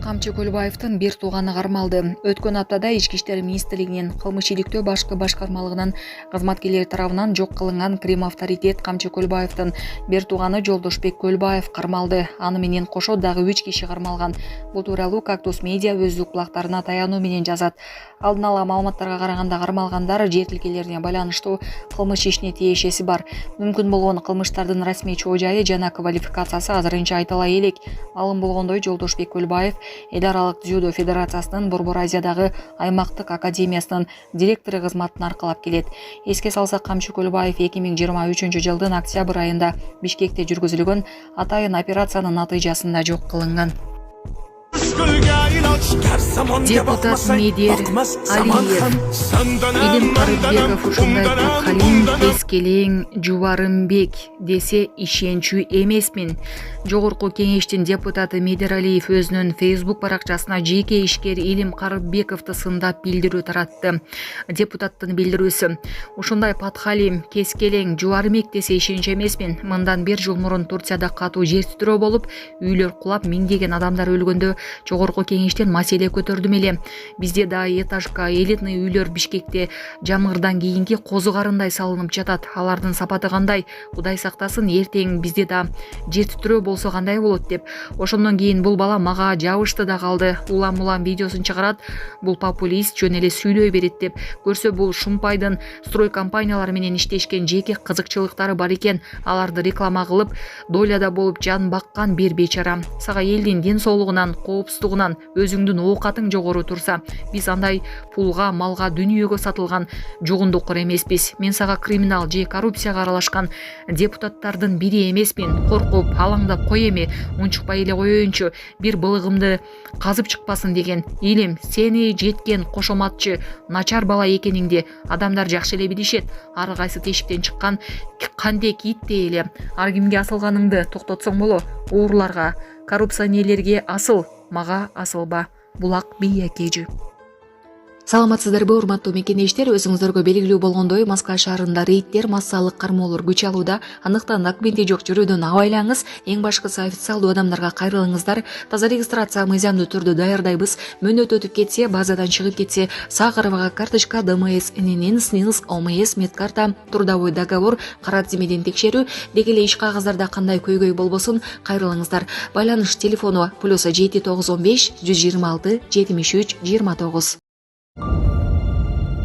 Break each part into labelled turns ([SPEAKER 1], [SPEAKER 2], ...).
[SPEAKER 1] Камчы Көлбаевдин бир тууганы кармалды. Өткөн аптада Ички иштер министрлигинин кылмыш иликтөө башкы башкармалыгынын кызматкерлери тарабынан жок кылынган Крим авторитет Камчы Көлбаевдин бир тууганы Жолдошбек Көлбаев кармалды. Аны менен кошо дагы 3 киши кармалган. Бул тууралуу Кактус медиа өздүк булактарына таянуу менен жазат. Алдын ала маалыматтарга караганда кармалгандар жер тилкелерине байланыштуу кылмыш ишине тиешеси бар. Мүмкүн болгон кылмыштардын расмий чоо жайы жана квалификациясы азырынча айтыла элек. Маалым болгондой, Жолдошбек Көлбаев эл аралык дзюдо федерациясынын Борбор Азиядагы аймактык академиясынын директору кызматын аркалап келет. Эске салсак, Камчы Көлбаев 2023-жылдын октябрь айында Бишкекте жүргүзүлгөн атайын операциянын натыйжасында жок кылынган. Депутат Медер Алиев, Илим Карыбеков ушундай Патхалин, Кескелең, Жубарымбек десе ишенчүү эмесмин. Жогорку кеңештин депутаты Медер Алиев өзүнүн Facebook баракчасына жеке ишкер Илим Карыбековду сындап билдирүү таратты. Депутаттын билдирүүсү: ушундай Патхалин, Кескелең, Жубарымбек десе ишенчүү эмесмин. Мындан 1 жыл мурун Турцияда катуу жер титирөө болуп, үйлөр кулап, миңдеген адамдар өлгөндө жогорку кеңештен маселе көтөрдүм эле. Бизде да этажка элитный үйлөр Бишкекте жамгырдан кийинки козу карындай салынып жатат. Алардын сапаты кандай? Кудай сактасын, эртең бизде да жер титирөө болсо кандай болот деп. Ошондон кийин бул бала мага жабышты да калды. Улам видеосун чыгарат. Бул популист жөн эле сүйлөй берет деп. Көрсө бул Шумпайдын строй компаниялары менен иштешкен жеке кызыкчылыктары бар экен. Аларды реклама кылып, доляда болуп жан баккан бир бечара. Сага элдин ден соолугунан, коопсуздугунан өзүңдүн оокатың жогору турса, биз андай пулга, малга, дүнүйөгө сатылган жугундукур эмеспиз. Мен сага криминал же коррупцияга аралашкан депутаттардын бири эмесмин. Коркуп, алаңдап кой эми, унчукпай эле коеюнчу, бир былыгымды казып чыкпасын деген. Илим, сени жеткен кошоматчы, начар бала экениңди адамдар жакшы эле билишет. Ар кайсы тешиктен чыккан кандек итте эле. Ар кимге асылганыңды токтотсоң боло. Уурларга, коррупционерлерге асыл, мага асылба. Булак бия кежи. Саламатсыздарбы, урматтуу мекенештер? Өзүңүздөргө белгилүү болгондой, Москва шаарында рейдтер, массалык кармоолор күч алууда. Андыктан документи жок жүрүүдөн абайлаңыз. Эң башкысы официалдуу адамдарга кайрылыңыздар. Таза регистрация мыйзамдуу түрдө даярдайбыз. Мөөнөт өтүп кетсе, базадан чыгып кетсе, Сахарова карточка, ДМС, ННН, СНИЛС, ОМС, медкарта, трудовой договор, кара тизмеден текшерүү, деги эле иш кагаздарда кандай көйгөй болбосун кайрылыңыздар. Байланыш телефону +7 915 126 73 29.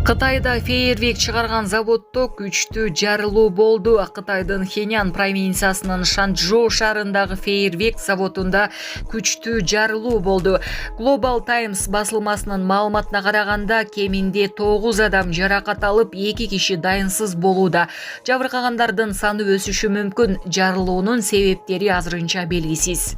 [SPEAKER 1] Кытайда фейерверк чыгарган заводдо күчтүү жарылуу болду. Кытайдын Хэнян провинциясынын Шанчжоу шаарындагы фейерверк заводунда күчтүү жарылуу болду. Global Times басылмасынын маалыматына караганда, кеминде 9 адам жаракат алып, 2 киши дайынсыз болууда. Жабыркагандардын саны өсүшү мүмкүн. Жарылуунун себептери азырынча белгисиз.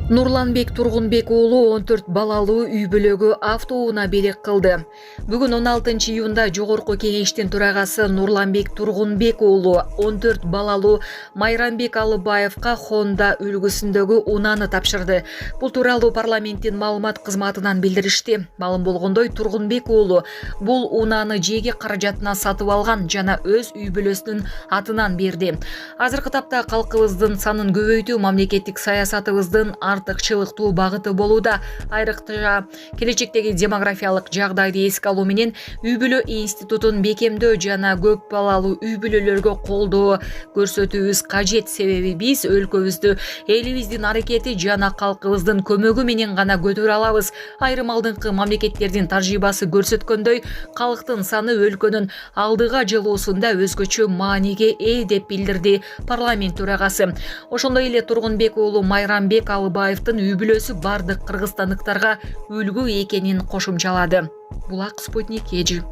[SPEAKER 1] Нурланбек Тургунбек уулу 14 балалуу үй бүлөгү автоунаа белек кылды. Бүгүн 16 июнда жогорку кеңештин төрагасы Нурланбек Тургунбек уулу 14 балалуу Майрамбек Алыбаевга Honda үлгүсүндөгү унааны тапшырды. Бул тууралуу парламенттин маалымат кызматынан билдиришти. Маалым болгондой, Тургунбек уулу бул унааны жеке каражатына сатып алган жана өз үй бүлөсүнүн атынан берди. Азыркы тапта калкыбыздын санын көбөйтүү мамлекеттик саясатыбыздын артыкчылыктуу багыты болууда. Айрыкча келечектеги демографиялык жагдайды эске алуу менен үй бүлө институтун бекемдөө жана көп балалуу үй бүлөлөргө колдоо көрсөтүүбүз кажет. Себеби биз өлкөбүздү элибиздин аракети жана калкыбыздын көмөгү менен гана көтөрө алабыз. Айрым алдыңкы мамлекеттердин тажрыйбасы көрсөткөндөй, калктын саны өлкөнүн алдыга жылуусунда өзгөчө мааниге ээ деп билдирди парламент төрагасы. Ошондой эле Тургунбек уулу Майрамбек Алыбаевдин үй бүлөсү бардык кыргызстандыктарга үлгү экенин кошумчалады. Булак Спутник Эжи.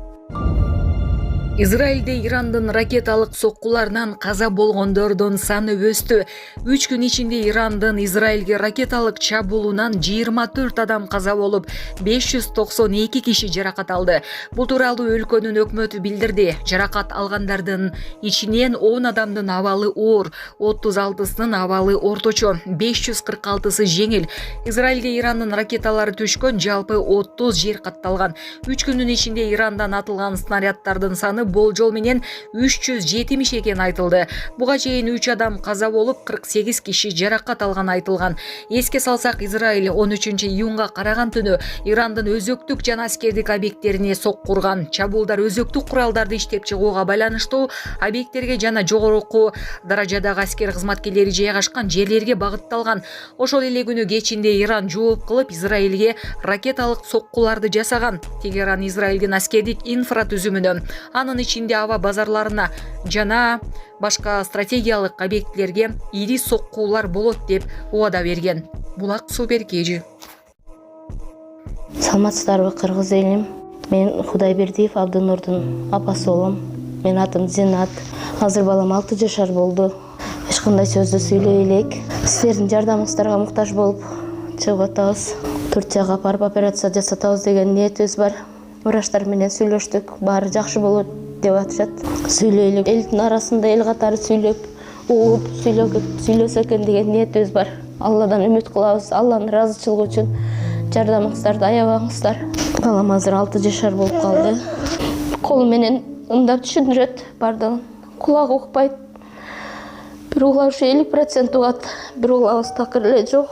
[SPEAKER 1] Израилде Ирандын ракеталык соккуларынан каза болгондордун саны өстү. 3 күн ичинде Ирандын Израилге ракеталык чабуулунан 24 адам каза болуп, 592 киши жаракат алды. Бул тууралуу өлкөнүн өкмөтү билдирди. Жаракат алгандардын ичинен 10 адамдын абалы оор, 36сынын абалы орточо, 546сы жеңил. Израилге Ирандын ракеталары түшкөн, жалпы 30 жер катталган. 3 күнүн ичинде Ирандан атылган снаряддардын саны болжол менен 370 экени айтылды. Буга чейин 3 адам каза болуп, 48 киши жаракат алганы айтылган. Эске салсак, Израиль 13-июнга караган түнү Ирандын өзөктүк жана аскердик объекттерине соккурган. Чабуулдар өзөктүк куралдарды иштеп чыгууга байланыштуу объекттерге жана жогорку даражадагы аскер кызматкерлери жайгашкан жерлерге багытталган. Ошол эле күнү кечинде Иран жооп кылып Израилге ракеталык соккуларды жасаган. Тегеран Израилдин аскердик инфратүзүмүнө, анын ичинде аба базарларына жана башка стратегиялык объектилерге ири соккуулар болот деп убада берген. Булак Суперкежи.
[SPEAKER 2] Саламатсыздарбы, кыргыз элим? Мен Кудайбердиев Абдынурдун апасы болом. Менин атым Зинат. Азыр балам 6 жашар болду. Эч кандай сөздү сүйлөй элек. Силердин жардамыңыздарга муктаж болуп чыгып атабыз. Турцияга апарып операция жасатабыз деген ниетибиз бар. Врачтар менен сүйлөштүк. Баары жакшы болот деп атышат. Сүйлөйлүк. Элдин арасында эл катары сүйлөп, угуп сүйлөсө экен деген ниетибиз бар. Алладан үмүт кылабыз. Алланын ыраазычылыгы үчүн жардамыңыздарды аябаңыздар. Балам азыр 6 жашар болуп калды. Колу менен ымдап түшүндүрөт бардыгын. Кулагы укпайт. Бир угулар ушу 50% угат, бир угулабыз такыр эле жок.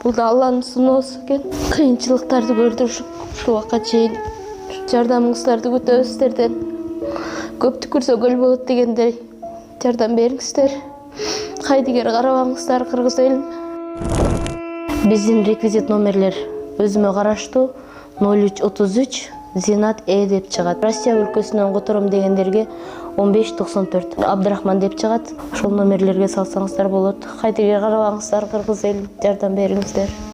[SPEAKER 2] Бул да Алланын сыноосу экен. Кыйынчылыктарды көрдүк ушул убакка чейин. Жардамыңыздарды күтөбүз сиздерден. Көп түкүрсө көл болот дегендей жардам бериңиздер. Кайдыгер карабаңыздар, кыргыз элим. Биздин реквизит номерлер өзүмө караштуу 0333 Зинат деп чыгат. Россия өлкөсүнөн котором дегендерге 1594 Абдрахман деп чыгат. Ошол номерлерге салсаңыздар болот. Кайдыгер карабаңыздар, кыргыз элим, жардам бериңиздер.